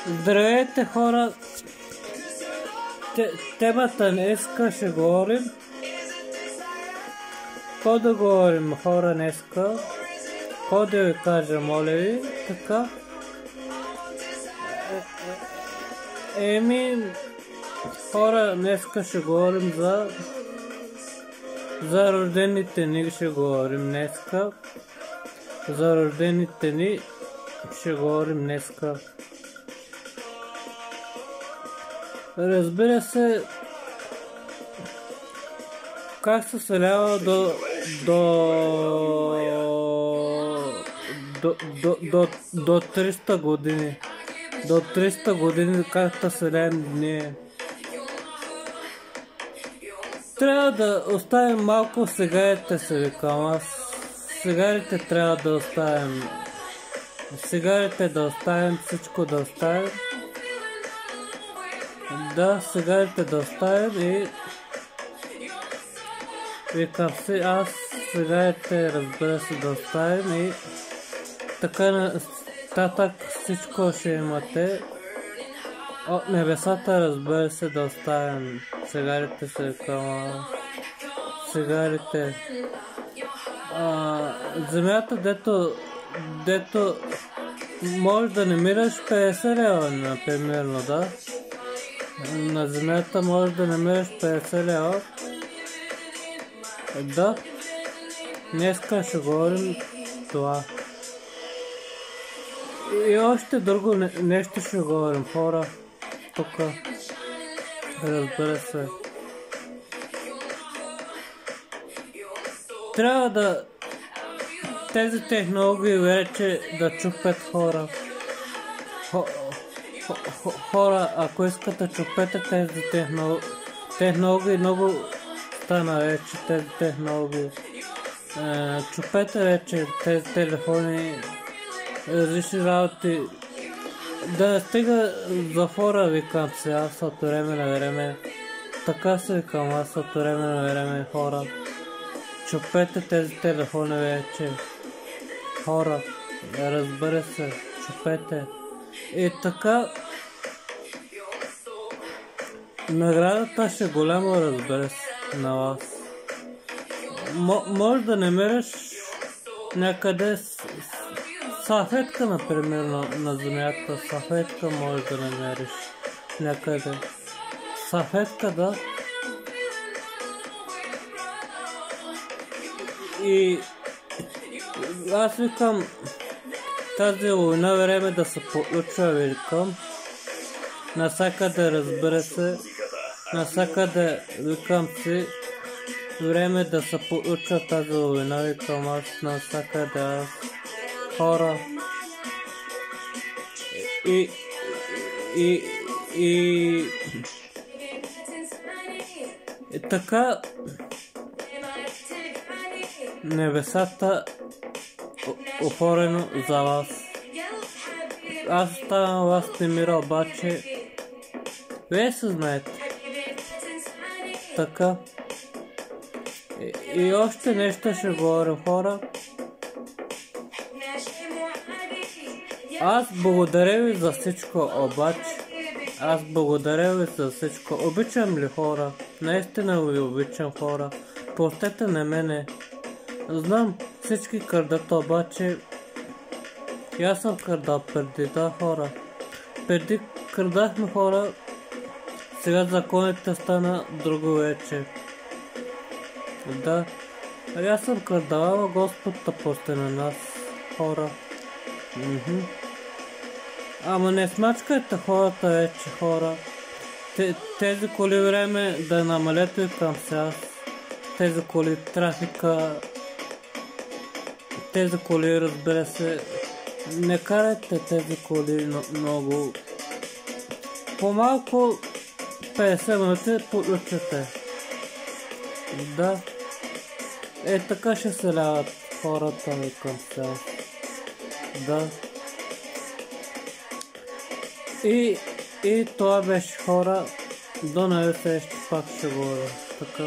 Здравейте хора! Темата днеска ще говорим. Какво да говорим хора днеска? Какво да ви кажа, моля ви? Така. Хора, днеска ще говорим за рождените ни ще говорим днеска. За рождените ни ще говорим днеска. Разбира се, как се сълява до 300 години. До 300 години как да селяем ние. Трябва да оставим малко цигарите, се викам аз. Цигарите трябва да оставим. Цигарите да оставим, всичко да оставим. Да, цигарите да оставим и викам си, аз цигарите разбира се да оставим и така нататък всичко ще имате. От небесата разбира се да оставим. Цигарите се викам, цигарите. Земята, дето може да не мираш 50 лева, например, да. На земята може да намериш 50 лева. Да. Днеска ще говорим това. И още друго нещо ще говорим, хора. Тука. Разбира се. Трябва да тези технологии вече да чупят хора. Хора, ако искате чупете тези технологии, много стана вече тези технологии. Чупете вече тези телефони, различни работи. Да не стига за хора, викам се аз от време на време. Така се викам аз от време на време, хора. Чупете тези телефони вече. Хора, разбира се, чупете. И така, наградата ще е голяма, разбира се, на вас. Може да намериш някъде салфетка, например, на земята. Салфетка може да намериш някъде. Салфетка, да. И аз викам, тази война време да се получва, викам. Насякъде, разбира се, насякъде, викам си, време да се получва тази война, викам аз, насякъде аз, хора. И така, небесата отворено за вас. Аз оставям вас не мира, обаче вие се знаете. Така. И още нещо ще говоря, хора. Аз благодаря ви за всичко, обаче. Аз благодаря ви за всичко. Обичам ли хора? Наистина ви обичам, хора. Простете на мене. Знам, всички кърдат, обаче и аз съм кърдал преди, да, хора. Преди кърдахме, хора, сега законите стана друго вече. Да, аз съм кърдал, ама Господ да прости на нас, хора. Ама не смачкайте хората вече, хора. Тези коли време да намалете към сега. Тези коли трафика. Тези коли, разбира се, не карайте тези коли много. По-малко 50 минути получите. Да. Така ще се ляват хората ми към сега. Да. И това беше, хора. До нови срещи, пак ще говоря. Така.